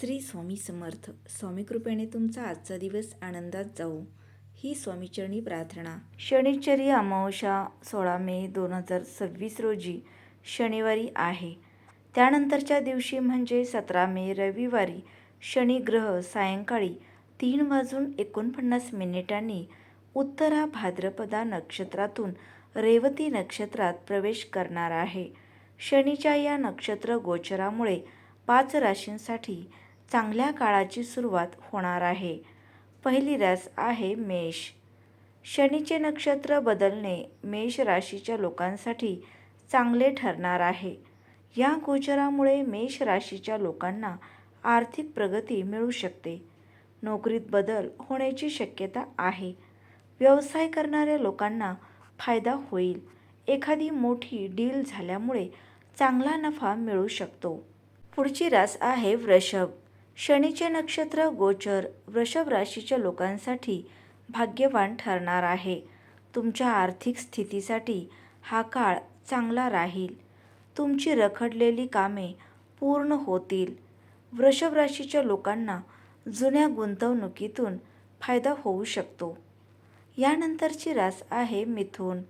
श्री स्वामी समर्थ. स्वामी कृपेने तुमचा आजचा दिवस आनंदात जाऊ ही स्वामीचरणी प्रार्थना. शनिचरी अमावस्या 16 मे 2026 रोजी शनिवारी आहे. त्यानंतरच्या दिवशी म्हणजे 17 मे रविवारी शनी ग्रह सायंकाळी 3:49 उत्तरा भाद्रपदा नक्षत्रातून रेवती नक्षत्रात प्रवेश करणार आहे. शनीच्या या नक्षत्र गोचरामुळे 5 राशींसाठी चांगल्या काळाची सुरुवात होणार आहे. पहिली रास आहे मेष. शनीचे नक्षत्र बदलणे मेष राशीच्या लोकांसाठी चांगले ठरणार आहे. या गोचरामुळे मेष राशीच्या लोकांना आर्थिक प्रगती मिळू शकते. नोकरीत बदल होण्याची शक्यता आहे. व्यवसाय करणाऱ्या लोकांना फायदा होईल. एखादी मोठी डील झाल्यामुळे चांगला नफा मिळू शकतो. पुढची रास आहे वृषभ. शनीचे नक्षत्र गोचर वृषभ राशीच्या लोकांसाठी भाग्यवान ठरणार आहे. तुमच्या आर्थिक स्थितीसाठी हा काळ चांगला राहील. तुमची रखडलेली कामे पूर्ण होतील. वृषभ राशीच्या लोकांना जुन्या गुंतवणुकीतून फायदा होऊ शकतो. यानंतरची रास आहे मिथुन.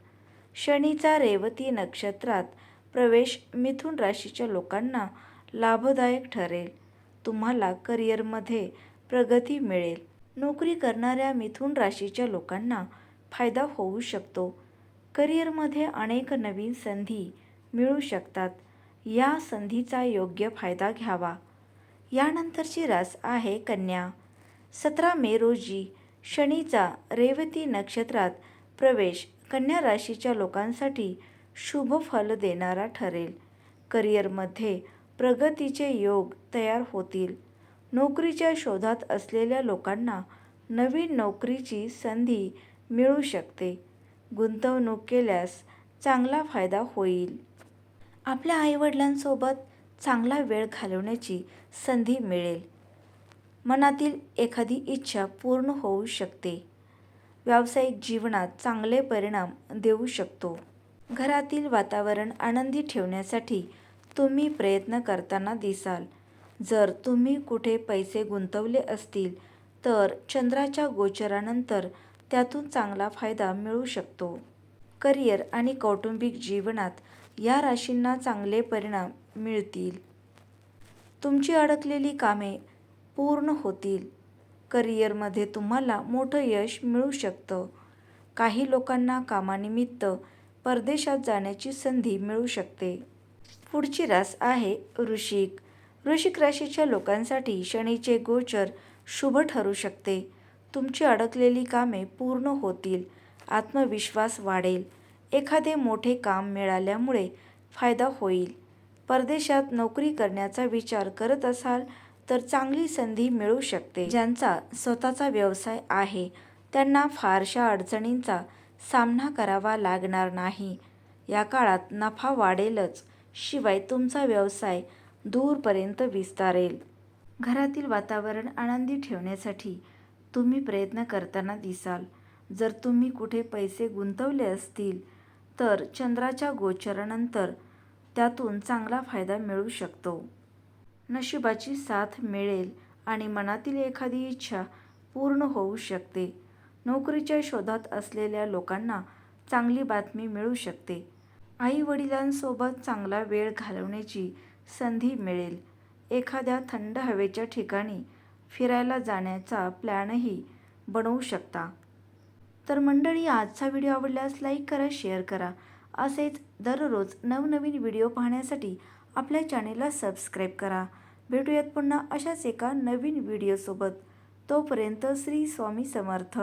शनीचा रेवती नक्षत्रात प्रवेश मिथुन राशीच्या लोकांना लाभदायक ठरेल. तुम्हाला करिअरमध्ये प्रगती मिळेल. नोकरी करणाऱ्या मिथुन राशीच्या लोकांना फायदा होऊ शकतो. करिअरमध्ये अनेक नवीन संधी मिळू शकतात. या संधीचा योग्य फायदा घ्यावा. यानंतरची रास आहे कन्या. 17 मे रोजी शनीचा रेवती नक्षत्रात प्रवेश कन्या राशीच्या लोकांसाठी शुभ फल देणारा ठरेल. करिअरमध्ये प्रगतीचे योग तयार होतील. नोकरीच्या शोधात असलेल्या लोकांना नवीन नोकरीची संधी मिळू शकते. गुंतवणूक केल्यास चांगला फायदा होईल. आपल्या आईवडिलांसोबत चांगला वेळ घालवण्याची संधी मिळेल. मनातील एखादी इच्छा पूर्ण होऊ शकते. व्यावसायिक जीवनात चांगले परिणाम देऊ शकतो. घरातील वातावरण आनंदी ठेवण्यासाठी तुम्ही प्रयत्न करताना दिसाल. जर तुम्ही कुठे पैसे गुंतवले असतील तर चंद्राच्या गोचरानंतर त्यातून चांगला फायदा मिळू शकतो. करिअर आणि कौटुंबिक जीवनात या राशींना चांगले परिणाम मिळतील. तुमची अडकलेली कामे पूर्ण होतील. करिअरमध्ये तुम्हाला मोठं यश मिळू शकतं. काही लोकांना कामानिमित्त परदेशात जाण्याची संधी मिळू शकते. पुढची रास आहे वृश्चिक. वृश्चिक राशीच्या लोकांसाठी शनीचे गोचर शुभ ठरू शकते. तुमची अडकलेली कामे पूर्ण होतील. आत्मविश्वास वाढेल. एखादे मोठे काम मिळाल्यामुळे फायदा होईल. परदेशात नोकरी करण्याचा विचार करत असाल तर चांगली संधी मिळू शकते. ज्यांचा स्वतःचा व्यवसाय आहे त्यांना फारशा अडचणींचा सामना करावा लागणार नाही. या काळात नफा वाढेलच, शिवाय तुमचा व्यवसाय दूरपर्यंत विस्तारेल. घरातील वातावरण आनंदी ठेवण्यासाठी तुम्ही प्रयत्न करताना दिसाल. जर तुम्ही कुठे पैसे गुंतवले असतील तर चंद्राच्या गोचरानंतर त्यातून चांगला फायदा मिळू शकतो. नशिबाची साथ मिळेल आणि मनातील एखादी इच्छा पूर्ण होऊ शकते. नोकरीच्या शोधात असलेल्या लोकांना चांगली बातमी मिळू शकते. आई वडिलांसोबत चांगला वेळ घालवण्याची संधी मिळेल. एखाद्या थंड हवेच्या ठिकाणी फिरायला जाण्याचा प्लॅनही बनवू शकता. तर मंडळी, आजचा व्हिडिओ आवडल्यास लाईक करा, शेअर करा. असेच दररोज नवनवीन व्हिडिओ पाहण्यासाठी आपल्या चॅनेलला सबस्क्राईब करा. भेटूयात पुन्हा अशाच एका नवीन व्हिडिओसोबत. तोपर्यंत श्री स्वामी समर्थ.